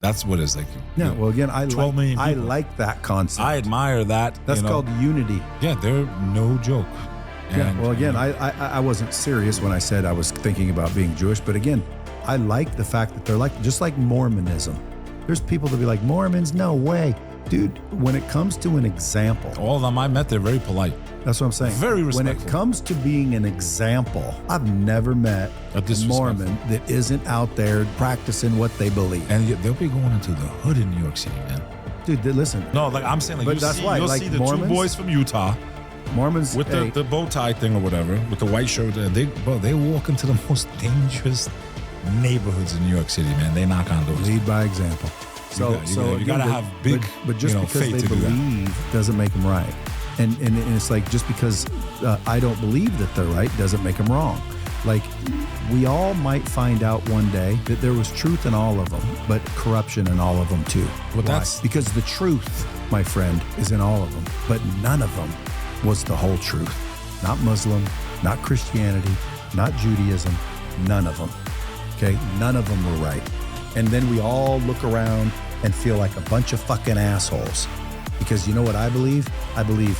That's what it's like. Yeah, well, again, I 12 million I people. like that concept. I admire that. That's called unity. Yeah, they're no joke. Yeah, And, well, again, I wasn't serious when I said I was thinking about being Jewish, but again, I like the fact that they're like, just like Mormonism. There's people that be like, Mormons, no way. Dude, when it comes to an example, all of them I met, they're very polite. that's what I'm saying. Very When respectful. it comes to being an example, I've never met A a disrespectful. Mormon that isn't out there practicing what they believe. And yet they'll be going into the hood in New York City, man. Dude, listen, No, like I'm saying, like But you that's see, why, you'll like see the Mormons- two boys from Utah Mormons, with hey, the bow tie thing or whatever, with the white shirt. They walk into the most dangerous neighborhoods in New York City, man. They knock on doors. lead by example. So, you gotta have big, but just because faith they to do that. believe doesn't make them right. And it's like, just because I don't believe that they're right doesn't make them wrong. Like, we all might find out one day that there was truth in all of them, but corruption in all of them too. Well, Why? that's- because the truth, my friend, is in all of them, but none of them was the whole truth. Not Muslim, not Christianity, not Judaism, none of them. Okay, none of them were right. And then we all look around and feel like a bunch of fucking assholes. Because you know what I believe? I believe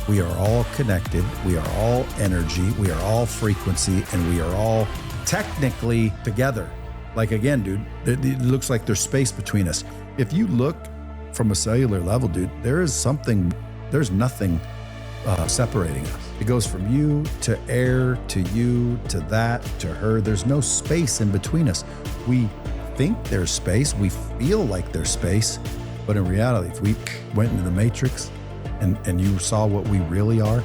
we are all connected. We are all energy. We are all frequency. And we are all technically together. Like, again, dude, it looks like there's space between us. If you look from a cellular level, dude, there's nothing separating us. It goes from you to air to you to that to her. There's no space in between us. We think there's space. We feel like there's space. But in reality, if we went into the matrix and you saw what we really are,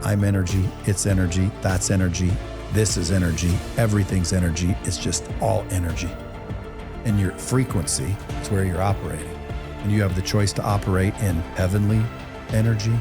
I'm energy, it's energy, that's energy, this is energy, everything's energy. It's just all energy. And your frequency is where you're operating. And you have the choice to operate in heavenly energy,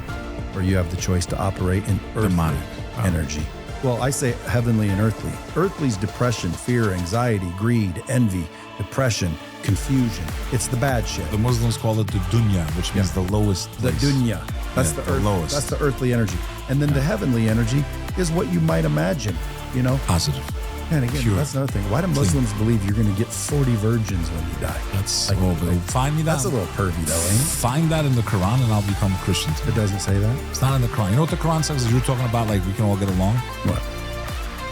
or you have the choice to operate in earthly Demonic. energy. Well, I say heavenly and earthly. Earthly's depression, fear, anxiety, greed, envy, depression, confusion. It's the bad shit. The Muslims call it the dunya, which means the lowest The place. dunya. That's Yeah, the the earth, lowest. That's the earthly energy. And then the heavenly energy is what you might imagine, you know? Positive. And again, Pure. that's another thing. Why do Muslims believe you're going to get 40 virgins when you die? That's Like- find me that. That's a little pervy though, ain't it? Find that in the Quran and I'll become a Christian. It doesn't say that? It's not in the Quran. You know what the Quran says? Is you're talking about like we can all get along. What?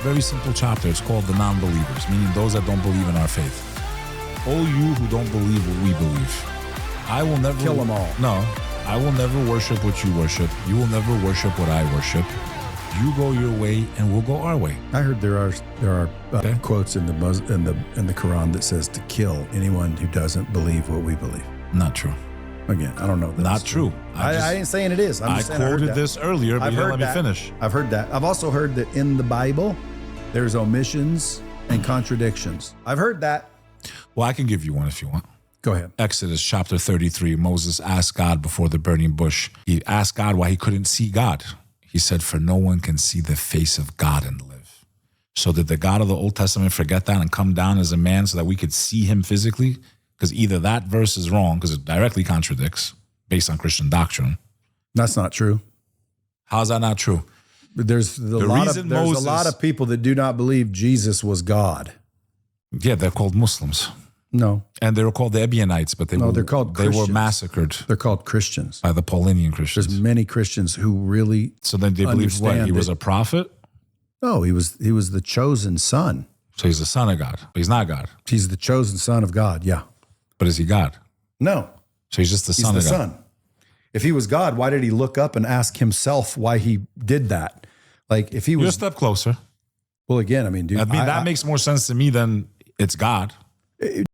Very simple chapter. It's called the non-believers, meaning those that don't believe in our faith. All you who don't believe what we believe, I will never Kill 'em all. No, I will never worship what you worship. You will never worship what I worship. You go your way, and we'll go our way. I heard there are Okay. quotes in the Quran that says to kill anyone who doesn't believe what we believe. Not true. Again, I don't know. If that's Not true. I ain't saying it is. I'm I just saying I heard quoted that. this earlier, but I've you didn't heard let that. me finish. I've heard that. I've also heard that in the Bible, there's omissions and contradictions. I've heard that. Well, I can give you one if you want. Go ahead. Exodus chapter 33, Moses asked God before the burning bush. He asked God why he couldn't see God. He said, for no one can see the face of God and live. So did the God of the Old Testament forget that and come down as a man so that we could see him physically? Because either that verse is wrong because it directly contradicts based on Christian doctrine. That's not true. How's that not true? But there's a lot Moses- of people that do not believe Jesus was God. Yeah, they're called Muslims. No, And they were called the Ebionites, but they're called they were Christians. massacred they're called Christians. by the Paulinian Christians. There's many Christians who really So then they believed what? He understand was that- a prophet? no. He was the chosen son. So he's the son of God, but he's not God. He's the chosen son of God. Yeah. But is he God? No, So he's just the he's son the of God. son. If he was God, why did he look up and ask himself why he did that? Like if he You're a was, step closer. well, again, I mean, dude, I mean, that makes more sense to me than it's God.